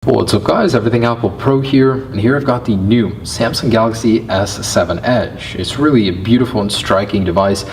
What's up guys, Everything Apple Pro here, and here I've got the new Samsung Galaxy S7 Edge. It's really a beautiful and striking device.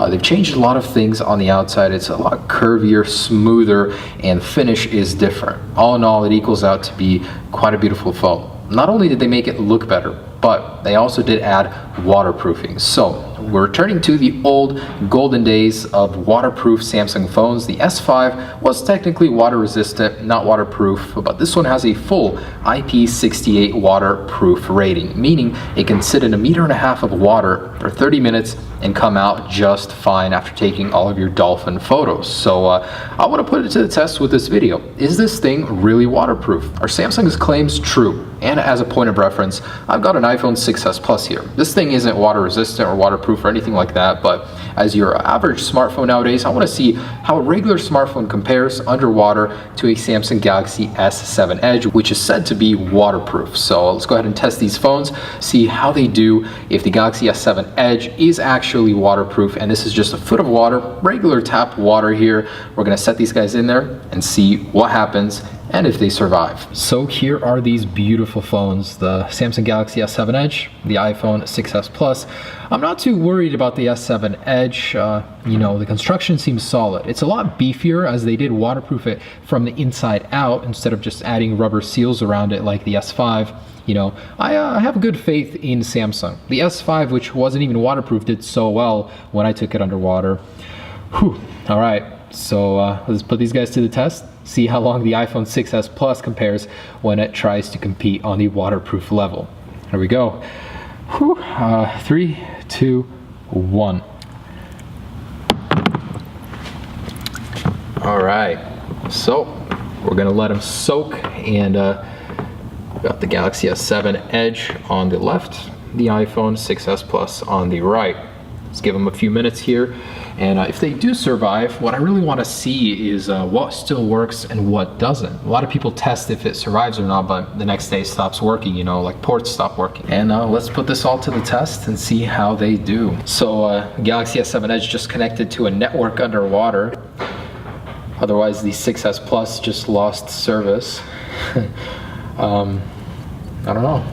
They've changed a lot of things on the outside. It's a lot curvier, smoother, and finish is different. All in all, it equals out to be quite a beautiful phone. Not only did they make it look better, but they also did add waterproofing. So we're returning to the old golden days of waterproof Samsung phones. The S5 was technically water resistant, not waterproof, but this one has a full IP68 waterproof rating, meaning it can sit in 1.5 meters of water for 30 minutes and come out just fine after taking all of your dolphin photos. So I want to put it to the test with this video. Is this thing really waterproof? Are Samsung's claims true? And as a point of reference, I've got an iPhone 6s Plus here. This thing isn't water resistant or waterproof or anything like that, but as your average smartphone nowadays, I want to see how a regular smartphone compares underwater to a Samsung Galaxy S7 Edge, which is said to be waterproof. So let's go ahead and test these phones, see how they do if the Galaxy S7 Edge is actually waterproof. And this is just a foot of water, regular tap water here. We're going to set these guys in there and see what happens and if they survive. So here are these beautiful phones, the Samsung Galaxy S7 Edge, the iPhone 6s Plus. I'm not too worried about the S7 Edge. You know, the construction seems solid. It's a lot beefier as they did waterproof it from the inside out instead of just adding rubber seals around it like the S5. You know, I have good faith in Samsung. The S5, which wasn't even waterproof, did so well when I took it underwater. Whew. All right, so let's put these guys to the test. See how long the iPhone 6s Plus compares when it tries to compete on the waterproof level. Here we go. Whew. 3, 2, 1. All right, so we're gonna let them soak, and got the Galaxy S7 Edge on the left, the iPhone 6s Plus on the right. Let's give them a few minutes here, and if they do survive, what I really want to see is what still works and what doesn't. A lot of people test if it survives or not, but the next day it stops working, you know, like ports stop working. And let's put this all to the test and see how they do. So Galaxy S7 Edge just connected to a network underwater. Otherwise the 6s Plus just lost service. I don't know.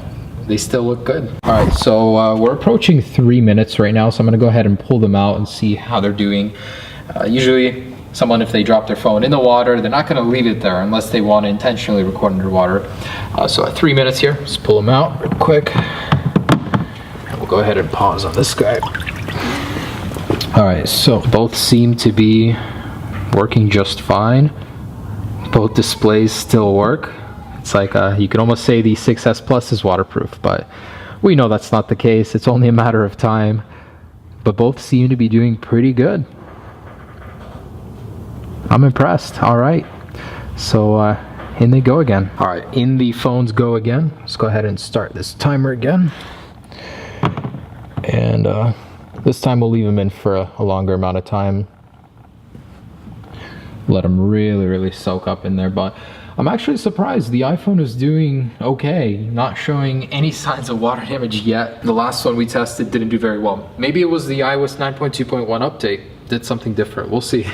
They still look good. All right, so we're approaching 3 minutes right now, so I'm gonna go ahead and pull them out and see how they're doing. Usually someone, if they drop their phone in the water, they're not gonna leave it there unless they want to intentionally record underwater. So at 3 minutes here, let's pull them out real quick. And we'll go ahead and pause on this guy. All right, so both seem to be working just fine. Both displays still work. It's like you can almost say the 6s Plus is waterproof, but we know that's not the case. It's only a matter of time. But both seem to be doing pretty good. I'm impressed. All right, so in they go again. All right, in the phones go again. Let's go ahead and start this timer again. And this time we'll leave them in for a longer amount of time. Let them really soak up in there. But I'm actually surprised. The iPhone is doing okay, not showing any signs of water damage yet. The last one we tested didn't do very well. Maybe it was the iOS 9.2.1 update did something different. We'll see.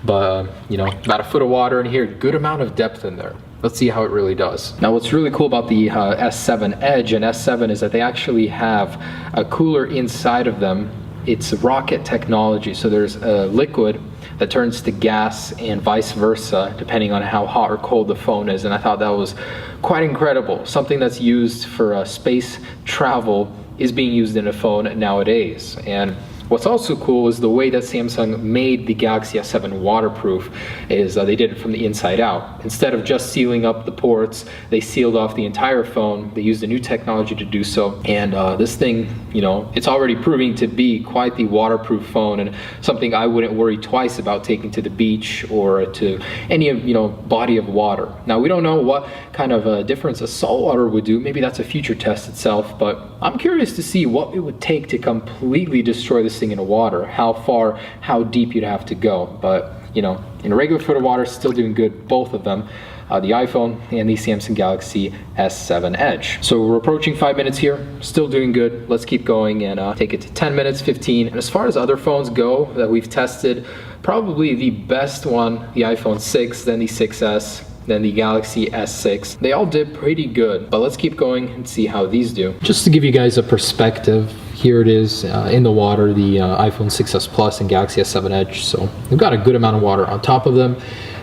But you know, about a foot of water in here, good amount of depth in there. Let's see how it really does. Now what's really cool about the S7 Edge and S7 is that they actually have a cooler inside of them. It's rocket technology, so there's a liquid that turns to gas and vice versa depending on how hot or cold the phone is, and I thought that was quite incredible. Something that's used for space travel is being used in a phone nowadays. And what's also cool is the way that Samsung made the Galaxy S7 waterproof is they did it from the inside out. Instead of just sealing up the ports, they sealed off the entire phone. They used a new technology to do so. And this thing, you know, it's already proving to be quite the waterproof phone, and something I wouldn't worry twice about taking to the beach or to any, you know, body of water. Now we don't know what kind of difference a saltwater would do. Maybe that's a future test itself, but I'm curious to see what it would take to completely destroy this thing in the water, how far, how deep you'd have to go. But you know, in a regular foot of water, still doing good, both of them, the iPhone and the Samsung Galaxy S7 Edge. So we're approaching 5 minutes here, still doing good. Let's keep going and take it to 10 minutes, 15. And as far as other phones go that we've tested, probably the best one, the iPhone 6, then the 6S, then the Galaxy S6. They all did pretty good, but let's keep going and see how these do. Just to give you guys a perspective, here it is in the water, the iPhone 6s Plus and Galaxy S7 Edge. So we've got a good amount of water on top of them.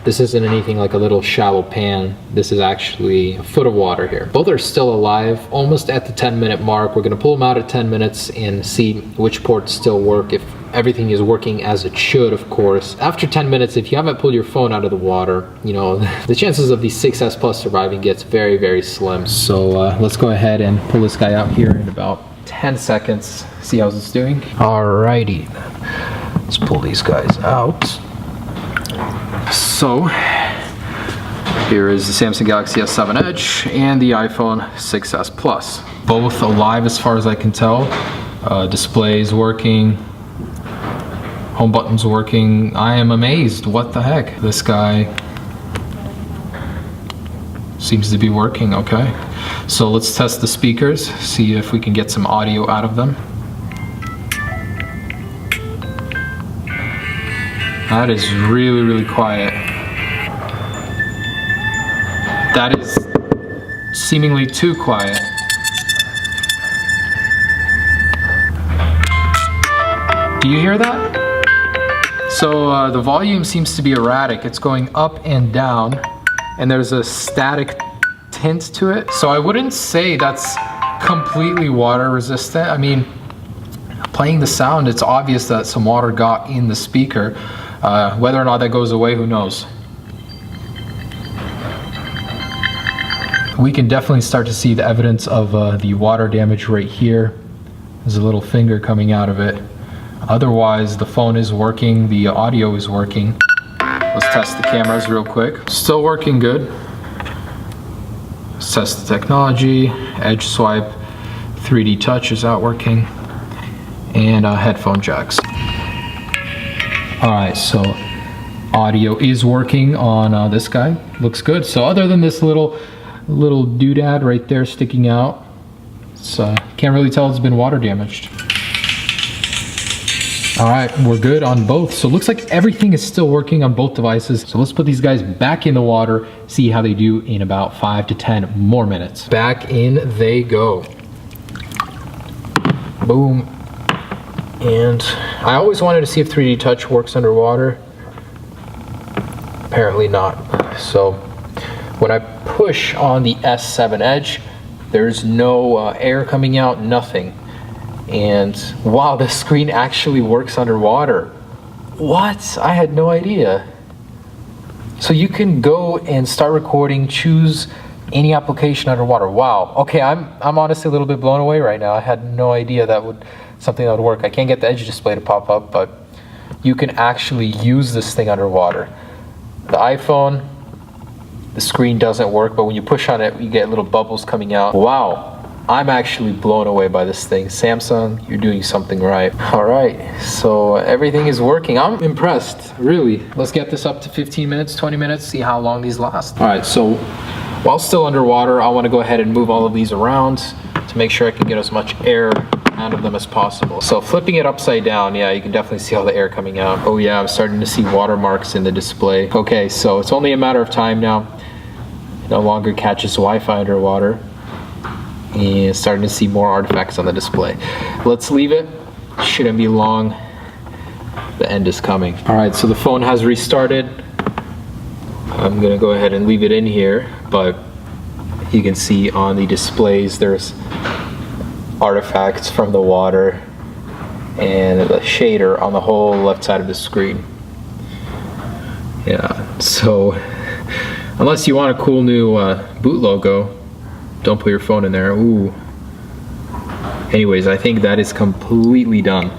This isn't anything like a little shallow pan. This is actually a foot of water here. Both are still alive, almost at the 10-minute mark. We're gonna pull them out at 10 minutes and see which ports still work, if everything is working as it should, of course. After 10 minutes, if you haven't pulled your phone out of the water, you know, the chances of the 6S Plus surviving gets very, very slim. So let's go ahead and pull this guy out here in about 10 seconds. See how it's doing. Alrighty, let's pull these guys out. So here is the Samsung Galaxy S7 Edge and the iPhone 6s Plus. Both alive as far as I can tell. Display is working. Home button's working. I am amazed. What the heck? This guy seems to be working okay. So let's test the speakers, see if we can get some audio out of them. That is really, really quiet. That is seemingly too quiet. Do you hear that? So the volume seems to be erratic. It's going up and down, and there's a static tint to it. So I wouldn't say that's completely water resistant. I mean, playing the sound, it's obvious that some water got in the speaker. Whether or not that goes away, who knows? We can definitely start to see the evidence of the water damage right here. There's a little finger coming out of it. Otherwise, the phone is working, the audio is working. Let's test the cameras real quick. Still working good. Let's test the technology. Edge swipe, 3D touch is out working, and headphone jacks. Alright, so audio is working on this guy. Looks good. So other than this little doodad right there sticking out, can't really tell it's been water damaged. Alright, we're good on both. So it looks like everything is still working on both devices. So let's put these guys back in the water, see how they do in about 5 to 10 more minutes. Back in they go. Boom. And I always wanted to see if 3D touch works underwater. Apparently not. So when I push on the S7 Edge, there's no air coming out, nothing. And wow, the screen actually works underwater. What? I had no idea. So you can go and start recording, choose any application underwater. Wow. Okay, I'm honestly a little bit blown away right now. I had no idea that would something that would work. I can't get the Edge display to pop up, but you can actually use this thing underwater. The iPhone, the screen doesn't work, but when you push on it, you get little bubbles coming out. Wow, I'm actually blown away by this thing. Samsung, you're doing something right. All right, so everything is working. I'm impressed, really. Let's get this up to 15 minutes, 20 minutes, see how long these last. All right, so while still underwater, I want to go ahead and move all of these around to make sure I can get as much air out of them as possible. So flipping it upside down, yeah, you can definitely see all the air coming out. Oh yeah, I'm starting to see watermarks in the display. Okay, so it's only a matter of time now. It no longer catches Wi-Fi underwater. And starting to see more artifacts on the display. Let's leave it. Shouldn't be long. The end is coming. All right, so the phone has restarted. I'm gonna go ahead and leave it in here, but you can see on the displays there's artifacts from the water and the shader on the whole left side of the screen. Yeah, so unless you want a cool new boot logo, don't put your phone in there. Ooh. Anyways, I think that is completely done.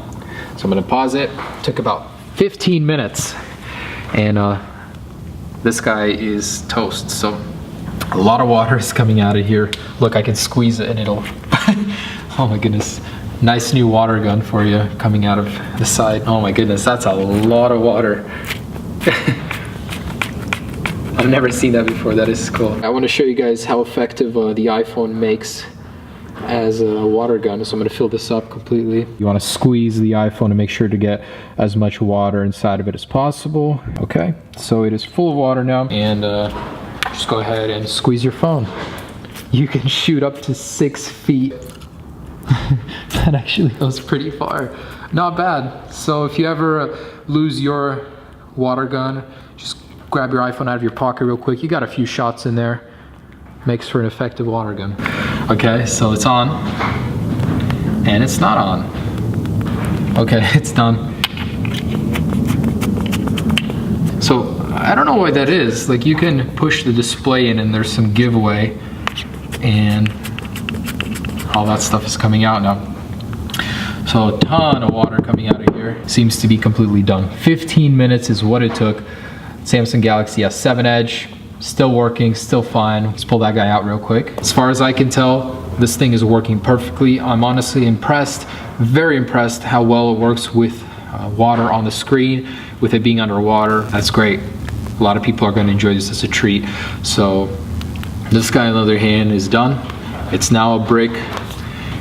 So I'm gonna pause it. Took about 15 minutes, and this guy is toast. So a lot of water is coming out of here. Look, I can squeeze it and it'll oh my goodness. Nice new water gun for you coming out of the side. Oh my goodness, that's a lot of water. I've never seen that before. That is cool. I want to show you guys how effective the iPhone makes as a water gun. So I'm going to fill this up completely. You want to squeeze the iPhone to make sure to get as much water inside of it as possible. Okay, so it is full of water now, and Just go ahead and squeeze your phone. You can shoot up to 6 feet. That actually goes pretty far. Not bad. So if you ever lose your water gun, just grab your iPhone out of your pocket real quick. You got a few shots in there. Makes for an effective water gun. Okay, so it's on. And it's not on. Okay, it's done. So I don't know why that is. Like, you can push the display in and there's some giveaway and all that stuff is coming out now. So a ton of water coming out of here. Seems to be completely done. 15 minutes is what it took. Samsung Galaxy S7 Edge, still working, still fine. Let's pull that guy out real quick. As far as I can tell, this thing is working perfectly. I'm honestly impressed, very impressed how well it works with water on the screen, with it being underwater. That's great. A lot of people are going to enjoy this as a treat. So this guy on the other hand is done. It's now a brick,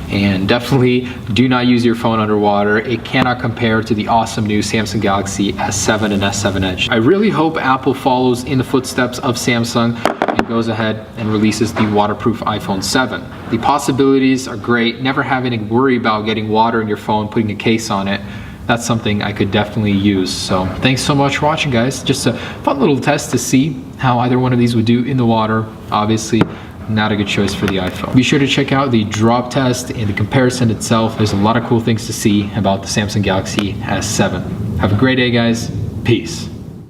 and definitely do not use your phone underwater. It cannot compare to the awesome new Samsung Galaxy S7 and S7 Edge. I really hope Apple follows in the footsteps of Samsung and goes ahead and releases the waterproof iPhone 7. The possibilities are great. Never having to worry about getting water in your phone, putting a case on it. That's something I could definitely use. So thanks so much for watching, guys. Just a fun little test to see how either one of these would do in the water. Obviously, not a good choice for the iPhone. Be sure to check out the drop test and the comparison itself. There's a lot of cool things to see about the Samsung Galaxy S7. Have a great day, guys. Peace.